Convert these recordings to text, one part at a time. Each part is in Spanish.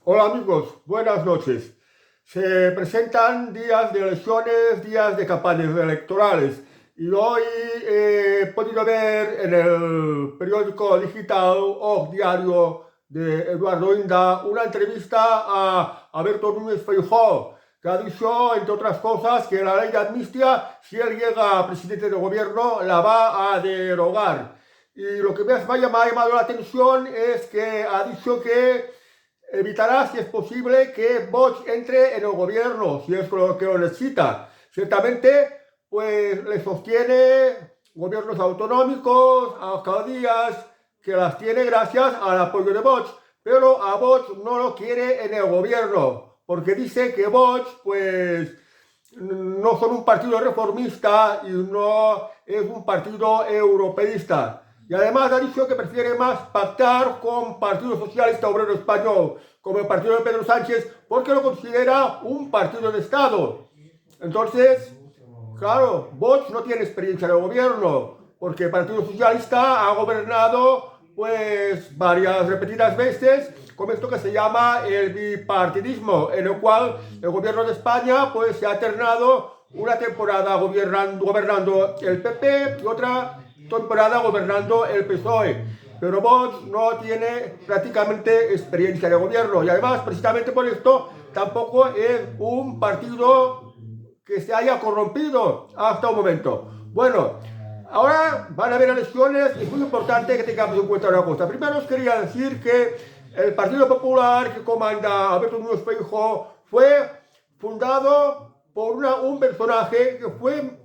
Hola amigos, buenas noches. Se presentan días de elecciones, días de campañas electorales y hoy he podido ver en el periódico digital o diario de Eduardo Inda una entrevista a Alberto Núñez Feijóo, que ha dicho, entre otras cosas, que la ley de amnistía, si él llega a presidente de gobierno, la va a derogar. Y lo que más me ha llamado la atención es que ha dicho que evitará, si es posible, que Vox entre en el gobierno, si es lo que lo necesita. Ciertamente, pues le sostiene gobiernos autonómicos, alcaldías, que las tiene gracias al apoyo de Vox, pero a Vox no lo quiere en el gobierno, porque dice que Vox, pues, no son un partido reformista y no es un partido europeísta. Y además ha dicho que prefiere más pactar con Partido Socialista Obrero Español, como el partido de Pedro Sánchez, porque lo considera un partido de Estado. Entonces, claro, Vox no tiene experiencia de gobierno, porque el Partido Socialista ha gobernado pues varias repetidas veces con esto que se llama el bipartidismo, en el cual el gobierno de España pues se ha alternado una temporada gobernando el PP y otra temporada gobernando el PSOE. Pero Vox no tiene prácticamente experiencia de gobierno y además precisamente por esto tampoco es un partido que se haya corrompido hasta un momento. Bueno, ahora van a haber elecciones y es muy importante que tengamos en cuenta una cosa. Primero os quería decir que el Partido Popular que comanda Alberto Núñez Feijóo fue fundado por un personaje que fue,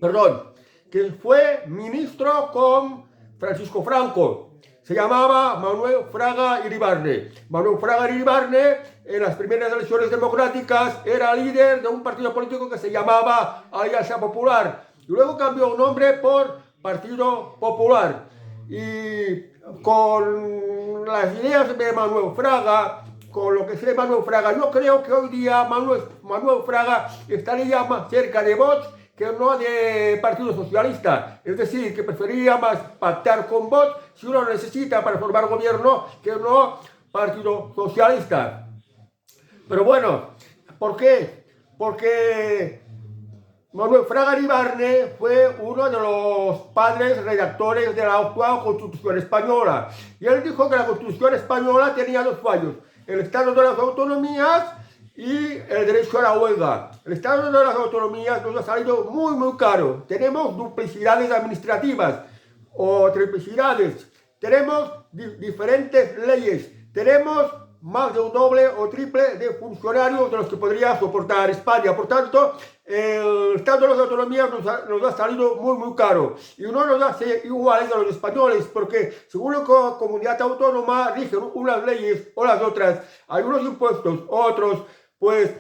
perdón, que fue ministro con Francisco Franco. Se llamaba Manuel Fraga Iribarne. Manuel Fraga Iribarne, en las primeras elecciones democráticas, era líder de un partido político que se llamaba Alianza Popular. Y luego cambió el nombre por Partido Popular. Y con las ideas de Manuel Fraga, con lo que sé de Manuel Fraga, yo creo que hoy día Manuel Fraga estaría más cerca de Vox que no de Partido Socialista. Es decir, que preferiría más pactar con Vox si uno lo necesita para formar gobierno que no Partido Socialista. Pero bueno, ¿por qué? Porque Manuel Fraga Iribarne fue uno de los padres redactores de la actual Constitución Española. Y él dijo que la Constitución Española tenía dos fallos: el Estado de las Autonomías y el derecho a la huelga. El Estado de las Autonomías nos ha salido muy caro. Tenemos duplicidades administrativas o triplicidades. Tenemos diferentes leyes. Tenemos más de un doble o triple de funcionarios de los que podría soportar España. Por tanto, el Estado de las Autonomías nos ha salido muy caro y no nos hace iguales a los españoles, porque según la comunidad autónoma rigen unas leyes o las otras. Hay unos impuestos, otros, pues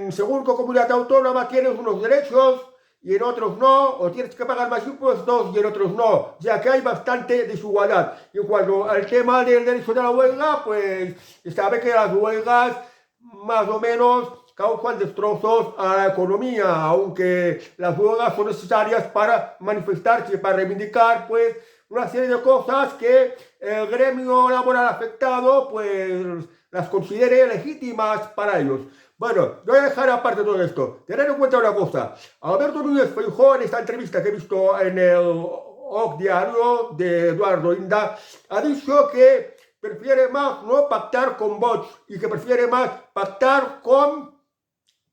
según qué comunidad autónoma tienes unos derechos y en otros no, o tienes que pagar más impuestos y en otros no, ya que hay bastante desigualdad. Y en cuanto al tema del derecho de la huelga, pues sabe que las huelgas más o menos causan destrozos a la economía, aunque las huelgas son necesarias para manifestarse, para reivindicar pues una serie de cosas que el gremio laboral afectado pues las considere legítimas para ellos. Bueno, voy a dejar aparte todo esto. Tener en cuenta una cosa. Alberto Núñez Feijóo, en esta entrevista que he visto en el diario de Eduardo Inda, ha dicho que prefiere más no pactar con Vox y que prefiere más pactar con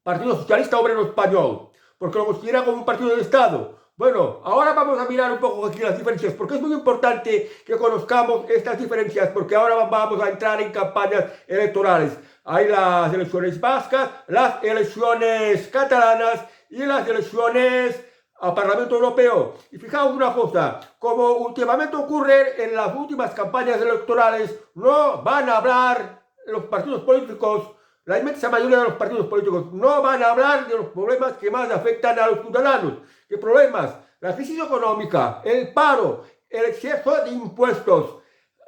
Partido Socialista Obrero Español, porque lo considera como un partido de Estado. Bueno, ahora vamos a mirar un poco aquí las diferencias, porque es muy importante que conozcamos estas diferencias, porque ahora vamos a entrar en campañas electorales. Hay las elecciones vascas, las elecciones catalanas y las elecciones al Parlamento Europeo. Y fijaos una cosa, como últimamente ocurre en las últimas campañas electorales, no van a hablar los partidos políticos. La inmensa mayoría de los partidos políticos no van a hablar de los problemas que más afectan a los ciudadanos. ¿Qué problemas? La crisis económica, el paro, el exceso de impuestos,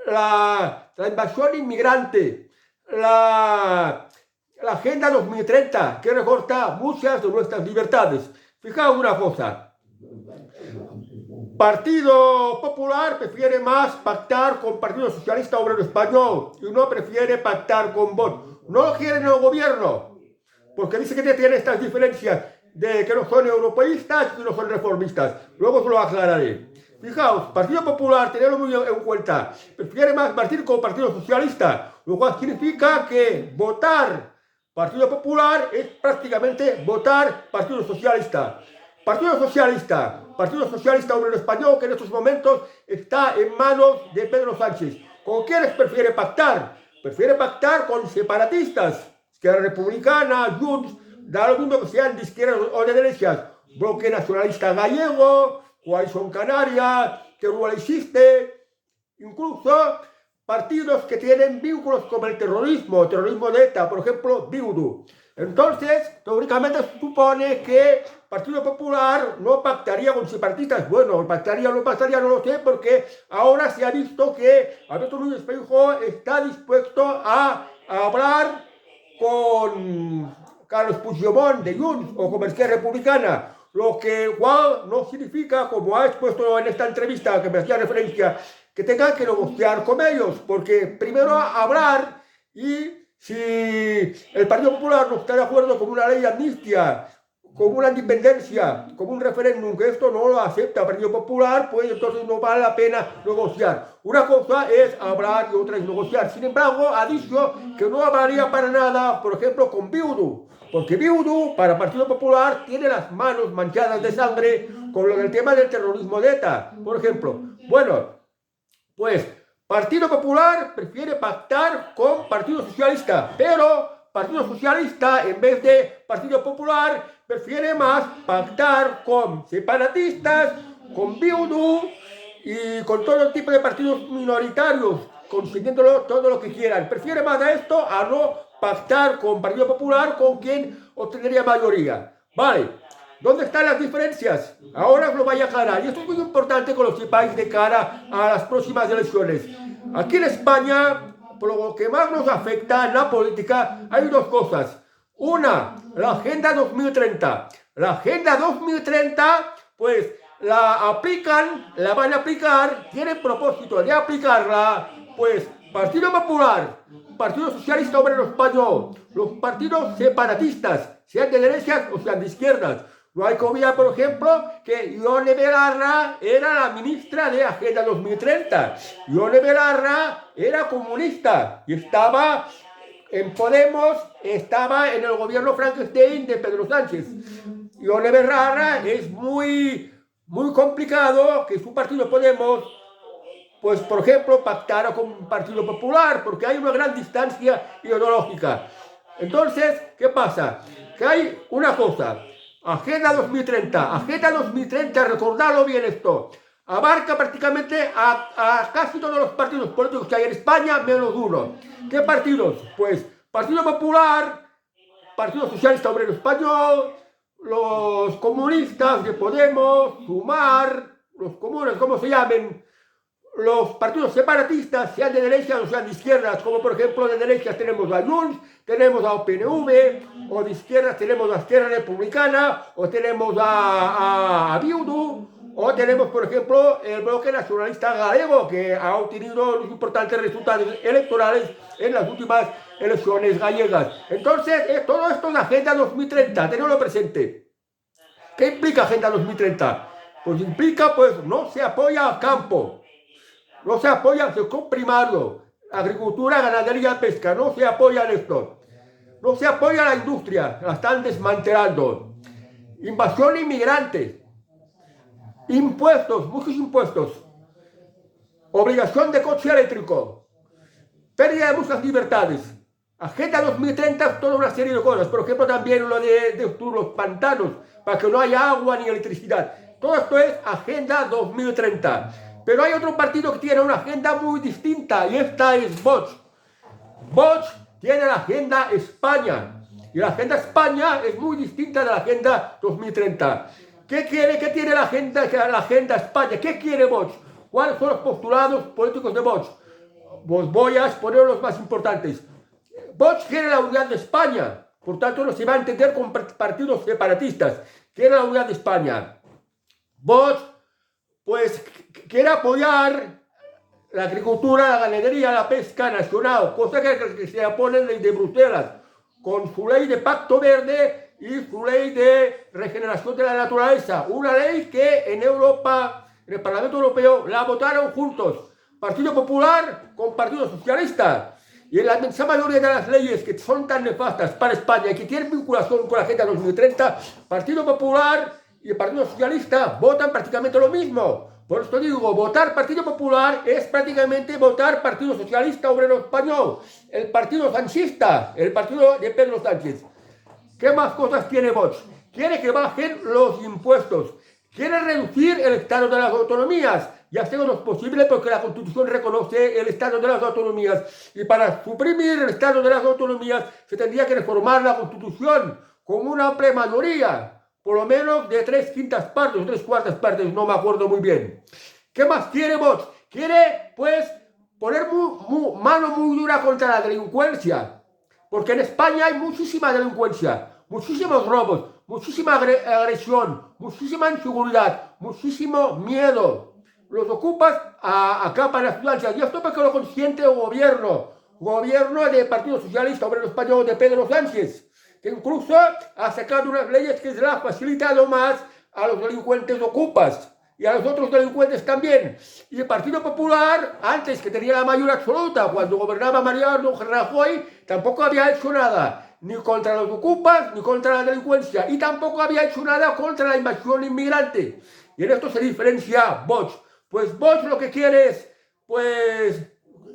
la invasión inmigrante, la Agenda 2030, que recorta muchas de nuestras libertades. Fijaos una cosa. Partido Popular prefiere más pactar con Partido Socialista Obrero Español y no prefiere pactar con Vox. No lo quieren en el gobierno, porque dice que tiene estas diferencias de que no son europeístas y no son reformistas. Luego se lo aclararé. Fijaos, Partido Popular, tenedlo muy en cuenta, prefiere más partir con Partido Socialista, lo cual significa que votar Partido Popular es prácticamente votar Partido Socialista. Partido Socialista Obrero Español, que en estos momentos está en manos de Pedro Sánchez. ¿Con quiénes prefiere pactar? Prefiere pactar con separatistas, Esquerra Republicana, Junts, da lo mismo que sean de izquierdas o de derechas, Bloque Nacionalista Gallego, Coalición Canaria, Teruel existe, incluso partidos que tienen vínculos con el terrorismo de ETA, por ejemplo, Bildu. Entonces, teóricamente se supone que Partido Popular no pactaría con separatistas. Bueno, pactaría o no pactaría, no lo sé, porque ahora se ha visto que Alberto Núñez Feijóo está dispuesto a hablar con Carlos Puigdemont de Junts o con Esquerra Republicana, lo que igual no significa, como ha expuesto en esta entrevista que me hacía referencia, que tengan que negociar con ellos, porque primero hablar, y si el Partido Popular no está de acuerdo con una ley de amnistía, con una independencia, con un referéndum, que esto no lo acepta el Partido Popular, pues entonces no vale la pena negociar. Una cosa es hablar y otra es negociar. Sin embargo, ha dicho que no hablaría para nada, por ejemplo, con Bildu, porque Bildu, para el Partido Popular, tiene las manos manchadas de sangre con lo del tema del terrorismo de ETA, por ejemplo. Bueno, pues Partido Popular prefiere pactar con Partido Socialista, pero Partido Socialista, en vez de Partido Popular, prefiere más pactar con separatistas, con Bildu y con todo tipo de partidos minoritarios, consiguiéndolo todo lo que quieran. Prefiere más a esto a no pactar con Partido Popular, con quien obtendría mayoría. Vale, ¿dónde están las diferencias? Ahora os lo voy a aclarar. Y esto es muy importante que lo sepáis de cara a las próximas elecciones. Aquí en España, por lo que más nos afecta en la política, hay dos cosas. Una, la Agenda 2030. La Agenda 2030, pues la aplican, la van a aplicar, tienen propósito de aplicarla, pues Partido Popular, Partido Socialista Obrero Español, los partidos separatistas, sean de derechas o sean de izquierdas. No hay que olvidar, por ejemplo, que Ione Belarra era la ministra de Agenda 2030. Ione Belarra era comunista y estaba en Podemos, estaba en el gobierno Frankenstein de Pedro Sánchez. Ione Belarra es muy complicado que su partido Podemos, pues por ejemplo, pactara con un Partido Popular, porque hay una gran distancia ideológica. Entonces, ¿qué pasa? Que hay una cosa, Agenda 2030, recordadlo bien esto, abarca prácticamente a casi todos los partidos políticos que hay en España, menos uno. ¿Qué partidos? Pues Partido Popular, Partido Socialista Obrero Español, los comunistas de Podemos, Sumar, los comunes, ¿cómo se llamen? Los partidos separatistas, sean de derechas o sean de izquierdas, como por ejemplo de derechas tenemos a Junts, tenemos a OPNV, o de izquierdas tenemos a Esquerra Republicana, o tenemos a Bildu, o tenemos por ejemplo el Bloque Nacionalista Gallego, que ha obtenido los importantes resultados electorales en las últimas elecciones gallegas. Entonces, todo esto es Agenda 2030, tenedlo presente. ¿Qué implica Agenda 2030? Pues implica, pues, no se apoya al campo. No se apoya al sector primario, agricultura, ganadería, pesca, no se apoya en esto. No se apoya a la industria, la están desmantelando. Invasión inmigrante, impuestos, muchos impuestos, obligación de coche eléctrico, pérdida de muchas libertades. Agenda 2030, toda una serie de cosas, por ejemplo también lo de los pantanos, para que no haya agua ni electricidad. Todo esto es Agenda 2030. Pero hay otro partido que tiene una agenda muy distinta y esta es Vox. Vox tiene la Agenda España y la Agenda España es muy distinta de la Agenda 2030. ¿Qué tiene la Agenda España? ¿Qué quiere Vox? ¿Cuáles son los postulados políticos de Vox? Pues voy a exponer los más importantes. Vox quiere la unidad de España, por tanto no se va a entender con partidos separatistas. Quiere la unidad de España. Vox pues quiere apoyar la agricultura, la ganadería, la pesca nacional, cosa que se oponen de Bruselas, con su ley de Pacto Verde y su ley de regeneración de la naturaleza. Una ley que en Europa, en el Parlamento Europeo, la votaron juntos, Partido Popular con Partido Socialista. Y en la inmensa mayoría de las leyes que son tan nefastas para España y que tienen vinculación con la Agenda 2030, Partido Popular y el Partido Socialista votan prácticamente lo mismo. Por esto digo, votar Partido Popular es prácticamente votar Partido Socialista Obrero Español, el Partido Sanchista, el partido de Pedro Sánchez. ¿Qué más cosas tiene Vox? Quiere que bajen los impuestos, quiere reducir el estado de las autonomías. Ya sé que no es posible porque la Constitución reconoce el estado de las autonomías. Y para suprimir el estado de las autonomías se tendría que reformar la Constitución con una amplia mayoría. Por lo menos de 3/5 partes o 3/4 partes, no me acuerdo muy bien. ¿Qué más quiere Vox? Quiere, pues, poner mano muy dura contra la delincuencia. Porque en España hay muchísima delincuencia, muchísimos robos, muchísima agresión, muchísima inseguridad, muchísimo miedo. Los ocupas acapan las ciudades. Y esto porque lo consiente el gobierno del Partido Socialista Obrero Español de Pedro Sánchez, que incluso ha sacado unas leyes que se las ha facilitado más a los delincuentes ocupas y a los otros delincuentes también. Y el Partido Popular, antes que tenía la mayoría absoluta, cuando gobernaba Mariano Rajoy, tampoco había hecho nada, ni contra los ocupas, ni contra la delincuencia, y tampoco había hecho nada contra la invasión inmigrante. Y en esto se diferencia Vox. Pues Vox lo que quiere es, pues,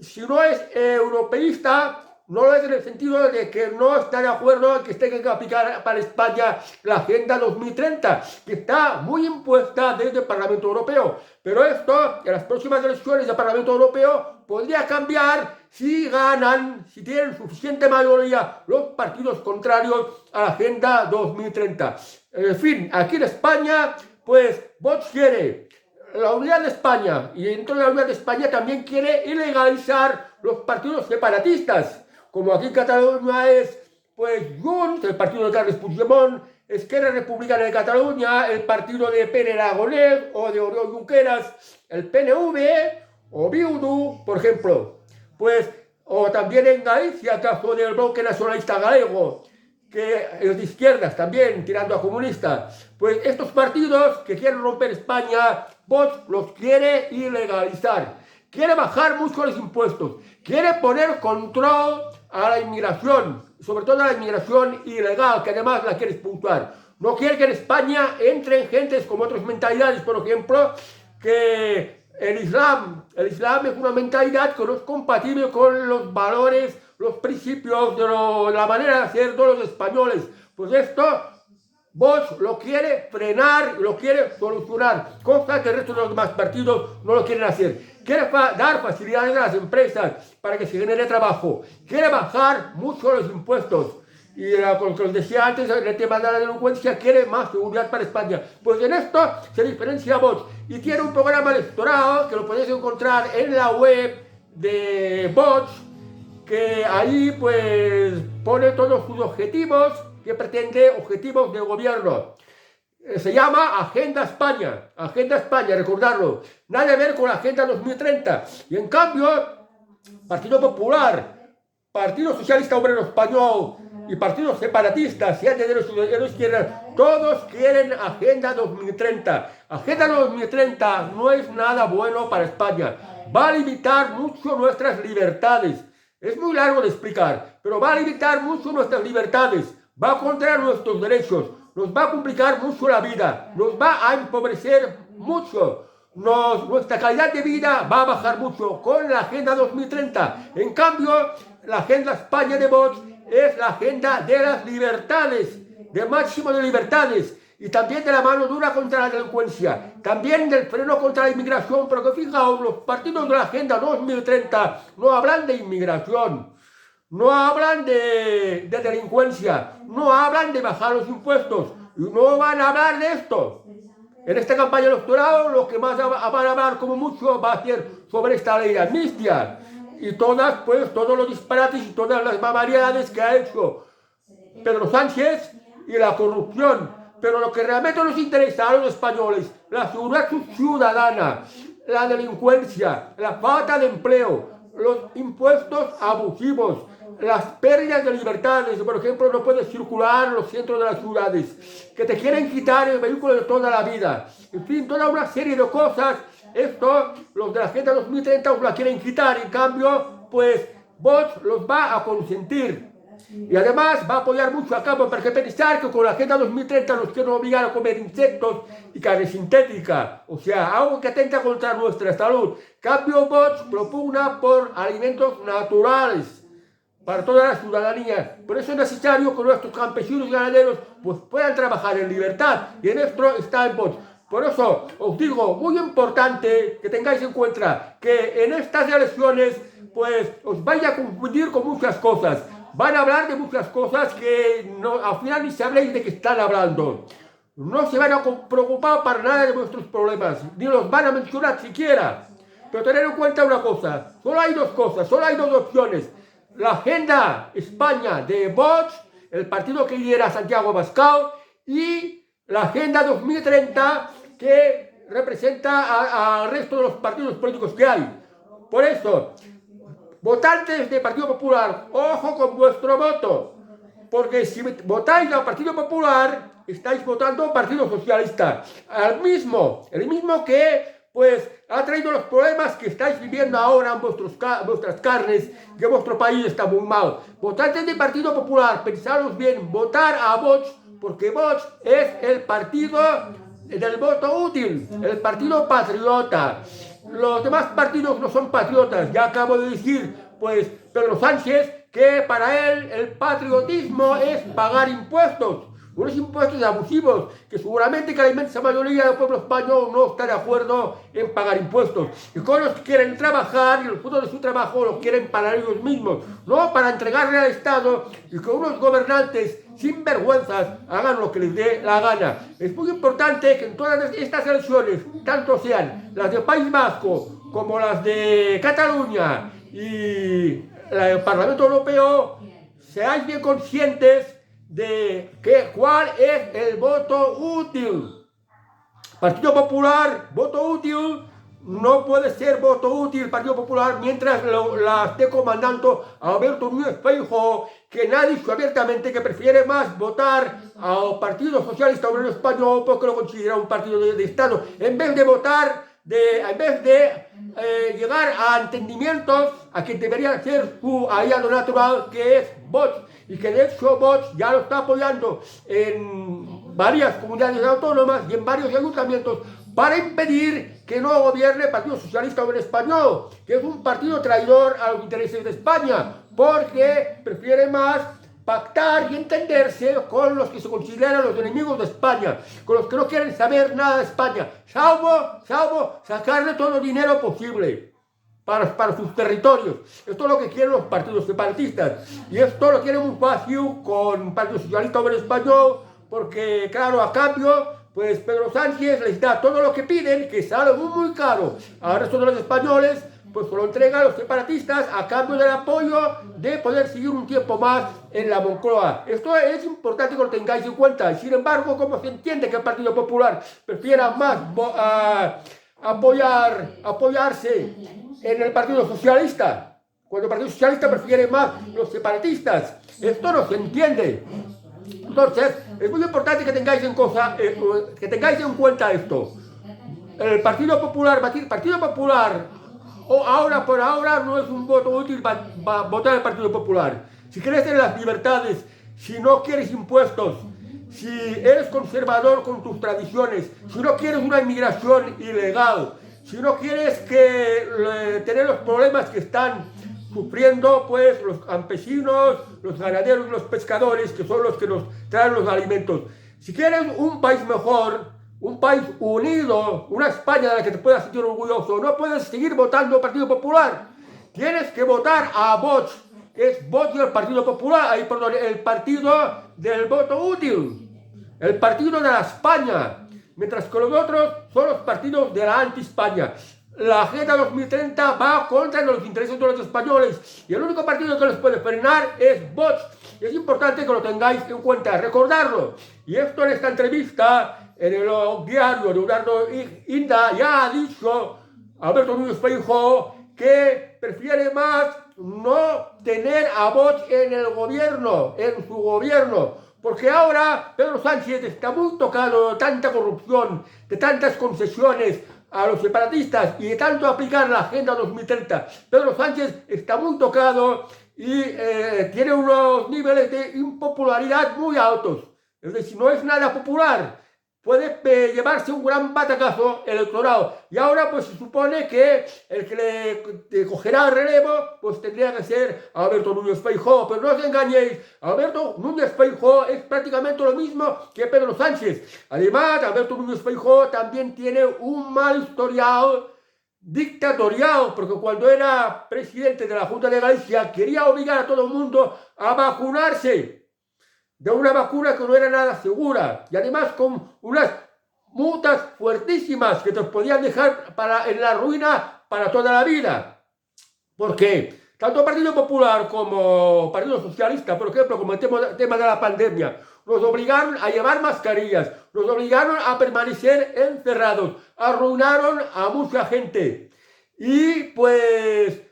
si no es europeísta, no lo es en el sentido de que no está de acuerdo en que se tenga que aplicar para España la Agenda 2030, que está muy impuesta desde el Parlamento Europeo. Pero esto, en las próximas elecciones del Parlamento Europeo, podría cambiar si ganan, si tienen suficiente mayoría los partidos contrarios a la Agenda 2030. En fin, aquí en España, pues Vox quiere la unidad de España, y dentro de la unidad de España también quiere ilegalizar los partidos separatistas, como aquí en Cataluña es, pues, Junts, el partido de Carles Puigdemont, Esquerra Republicana de Cataluña, el partido de Pere Aragonès o de Oriol Junqueras, el PNV o Bildu, por ejemplo. Pues, o también en Galicia, el caso del Bloque Nacionalista Galego, que es de izquierdas también, tirando a comunistas. Pues estos partidos que quieren romper España, Vox los quiere ilegalizar. Quiere bajar mucho los impuestos. Quiere poner control a la inmigración, sobre todo a la inmigración ilegal, que además la quiere expulsar. No quiere que en España entren gentes con otras mentalidades, por ejemplo, que el Islam es una mentalidad que no es compatible con los valores, los principios de la manera de hacer de los españoles. Pues esto Vox lo quiere frenar y lo quiere solucionar, cosa que el resto de los demás partidos no lo quieren hacer. Quiere dar facilidades a las empresas para que se genere trabajo. Quiere bajar mucho los impuestos. Y como os decía antes, en el tema de la delincuencia, quiere más seguridad para España. Pues en esto se diferencia Vox. Y tiene un programa electoral que lo podéis encontrar en la web de Vox, que ahí pues pone todos sus objetivos, que pretende objetivos de gobierno. Se llama Agenda España, recordarlo. Nada que ver con la Agenda 2030. Y en cambio, Partido Popular, Partido Socialista Obrero Español y partidos separatistas, sean de derecha o de izquierda, todos quieren Agenda 2030. Agenda 2030 no es nada bueno para España. Va a limitar mucho nuestras libertades. Es muy largo de explicar, pero va a limitar mucho nuestras libertades. Va a contra nuestros derechos. Nos va a complicar mucho la vida, nos va a empobrecer mucho, nuestra calidad de vida va a bajar mucho con la Agenda 2030. En cambio, la Agenda España de Vox es la agenda de las libertades, de máximo de libertades, y también de la mano dura contra la delincuencia, también del freno contra la inmigración, pero que fijaos, los partidos de la Agenda 2030 no hablan de inmigración. No hablan de delincuencia, no hablan de bajar los impuestos, y no van a hablar de esto. En esta campaña electoral lo que más van a hablar como mucho va a ser sobre esta ley de amnistía y todos los disparates y todas las barbaridades que ha hecho Pedro Sánchez y la corrupción. Pero lo que realmente nos interesa a los españoles, la seguridad ciudadana, la delincuencia, la falta de empleo, los impuestos abusivos, las pérdidas de libertades, por ejemplo, no puedes circular en los centros de las ciudades, que te quieren quitar el vehículo de toda la vida, en fin, toda una serie de cosas. Esto, los de la Agenda 2030 os la quieren quitar, en cambio, pues Vox los va a consentir. Y además va a apoyar mucho a Campo, porque pensar que con la Agenda 2030 nos quieren obligar a comer insectos y carne sintética, o sea, algo que atenta contra nuestra salud. Cambio Vox propugna por alimentos naturales para toda la ciudadanía. Por eso es necesario que nuestros campesinos y ganaderos pues, puedan trabajar en libertad, y en esto está el Vox. Por eso os digo, muy importante que tengáis en cuenta que en estas elecciones pues os vaya a confundir con muchas cosas. Van a hablar de muchas cosas que no, al final ni sabréis de qué están hablando. No se van a preocupar para nada de vuestros problemas, ni los van a mencionar siquiera. Pero tened en cuenta una cosa, solo hay dos cosas, solo hay dos opciones. La Agenda España de Vox, el partido que lidera Santiago Abascal, y la Agenda 2030 que representa al resto de los partidos políticos que hay. Por eso, votantes del Partido Popular, ojo con vuestro voto, porque si votáis al Partido Popular, estáis votando al Partido Socialista, el mismo que pues ha traído los problemas que estáis viviendo ahora en vuestras carnes, que vuestro país está muy mal. Votantes del Partido Popular, pensaros bien, votar a Vox, porque Vox es el partido del voto útil, el partido patriota. Los demás partidos no son patriotas. Ya acabo de decir, pues, Pedro Sánchez, que para él el patriotismo es pagar impuestos. Unos impuestos abusivos, que seguramente que la inmensa mayoría del pueblo español no está de acuerdo en pagar impuestos. Y con los que quieren trabajar y los frutos de su trabajo los quieren para ellos mismos, no para entregarle al Estado y que unos gobernantes sin vergüenzas hagan lo que les dé la gana. Es muy importante que en todas estas elecciones, tanto sean las del País Vasco como las de Cataluña y el Parlamento Europeo, seáis bien conscientes de cuál es el voto útil. Partido Popular, voto útil, no puede ser voto útil Partido Popular mientras la esté comandando Alberto Núñez Feijóo, que ha dicho abiertamente que prefiere más votar al Partido Socialista Obrero Español porque lo considera un partido de Estado, en vez de votar, llegar a entendimientos a quien debería ser su aliado natural, que es Vox, y que de hecho Vox ya lo está apoyando en varias comunidades autónomas y en varios ayuntamientos para impedir que no gobierne el Partido Socialista Obrero Español, que es un partido traidor a los intereses de España, porque prefiere más pactar y entenderse con los que se consideran los enemigos de España, con los que no quieren saber nada de España, salvo sacarle todo el dinero posible para sus territorios. Esto es lo que quieren los partidos separatistas, y esto lo quieren muy fácil con el Partido Socialista Obrero Español, porque claro, a cambio pues Pedro Sánchez les da todo lo que piden, que sale muy caro al resto de los españoles, pues lo entrega a los separatistas a cambio del apoyo de poder seguir un tiempo más en la Moncloa. Esto es importante que lo tengáis en cuenta. Sin embargo, como se entiende que el Partido Popular prefiera más apoyarse en el Partido Socialista, cuando el Partido Socialista prefiere más los separatistas, esto no se entiende. Entonces, es muy importante que tengáis en cuenta esto. El Partido Popular, ahora por ahora no es un voto útil para votar al Partido Popular. Si quieres tener las libertades, si no quieres impuestos, si eres conservador con tus tradiciones, si no quieres una inmigración ilegal, si no quieres tener los problemas que están sufriendo pues los campesinos, los ganaderos y los pescadores, que son los que nos traen los alimentos. Si quieres un país mejor, un país unido, una España de la que te puedas sentir orgulloso, no puedes seguir votando al Partido Popular. Tienes que votar a Vox, que es Vox y el Partido Popular, el partido del voto útil, el partido de la España, mientras que los otros son los partidos de la anti-España. la Agenda 2030 va contra los intereses de los españoles y el único partido que los puede frenar es Vox. Es importante que lo tengáis en cuenta, recordarlo. Y esto en esta entrevista en el diario de Eduardo Inda ya ha dicho Alberto Núñez Feijóo que prefiere más no tener a Vox en el gobierno, en su gobierno, porque ahora Pedro Sánchez está muy tocado de tanta corrupción, de tantas concesiones a los separatistas y de tanto aplicar la Agenda 2030. Pedro Sánchez está muy tocado y tiene unos niveles de impopularidad muy altos. Es decir, no es nada popular. Puede llevarse un gran batacazo electoral. Y ahora pues se supone que el que le cogerá el relevo pues tendría que ser Alberto Núñez Feijóo. Pero no os engañéis, Alberto Núñez Feijóo es prácticamente lo mismo que Pedro Sánchez. Además, Alberto Núñez Feijóo también tiene un mal historial dictatorial, porque cuando era presidente de la Junta de Galicia quería obligar a todo el mundo a vacunarse de una vacuna que no era nada segura y además con unas multas fuertísimas que te podían dejar en la ruina para toda la vida. Porque tanto Partido Popular como Partido Socialista, por ejemplo, como el tema de la pandemia, nos obligaron a llevar mascarillas, nos obligaron a permanecer encerrados, arruinaron a mucha gente y pues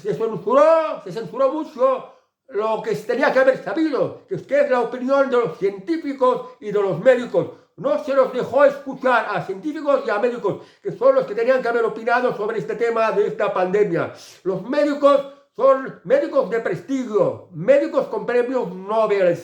se censuró mucho lo que se tenía que haber sabido, que es la opinión de los científicos y de los médicos. No se los dejó escuchar a científicos y a médicos, que son los que tenían que haber opinado sobre este tema de esta pandemia. Los médicos son médicos de prestigio, médicos con premios Nobel.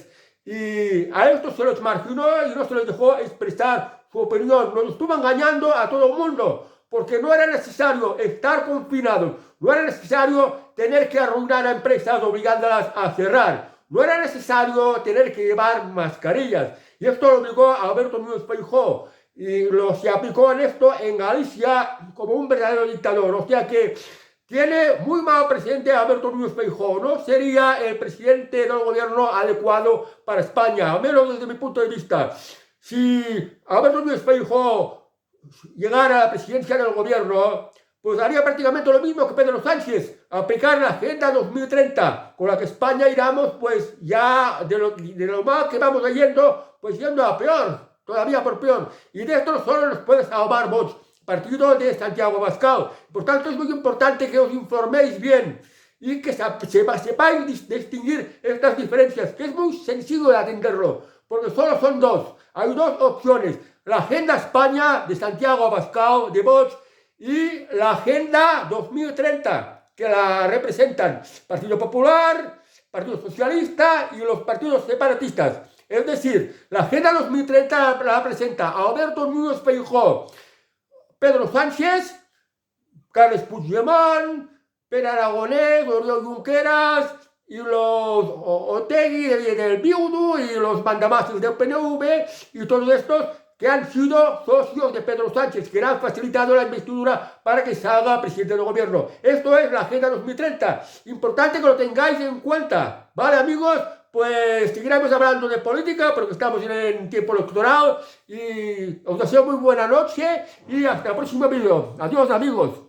Y a estos se los marginó y no se les dejó expresar su opinión. Nos estuvo engañando a todo el mundo, porque no era necesario estar confinados, no era necesario tener que arruinar a empresas obligándolas a cerrar, no era necesario tener que llevar mascarillas. Y esto lo obligó a Alberto Núñez Feijóo y se aplicó en esto en Galicia como un verdadero dictador. O sea que tiene muy mal presidente Alberto Núñez Feijóo. No sería el presidente del gobierno adecuado para España, al menos desde mi punto de vista. Si Alberto Núñez Feijóo llegara a la presidencia del gobierno, pues haría prácticamente lo mismo que Pedro Sánchez, aplicar la Agenda 2030, con la que España iramos pues ya de lo mal que vamos yendo, pues yendo a peor, todavía por peor. Y de esto solo nos puede salvar Vox, partido de Santiago Abascal. Por tanto, es muy importante que os informéis bien y que sepáis distinguir estas diferencias, que es muy sencillo de atenderlo, porque solo son dos. Hay dos opciones: la Agenda España de Santiago Abascal, de Vox, y la Agenda 2030, que la representan Partido Popular, Partido Socialista y los partidos separatistas. Es decir, la Agenda 2030 la presenta Alberto Núñez Feijóo, Pedro Sánchez, Carles Puigdemont, Pere Aragonès, Oriol Junqueras y los Otegi del Bildu y los mandamases del PNV y todos estos que han sido socios de Pedro Sánchez, que le han facilitado la investidura para que salga presidente del gobierno. Esto es la Agenda 2030. Importante que lo tengáis en cuenta. ¿Vale, amigos? Pues seguiremos hablando de política porque estamos en tiempo electoral y os deseo muy buena noche y hasta el próximo vídeo. Adiós, amigos.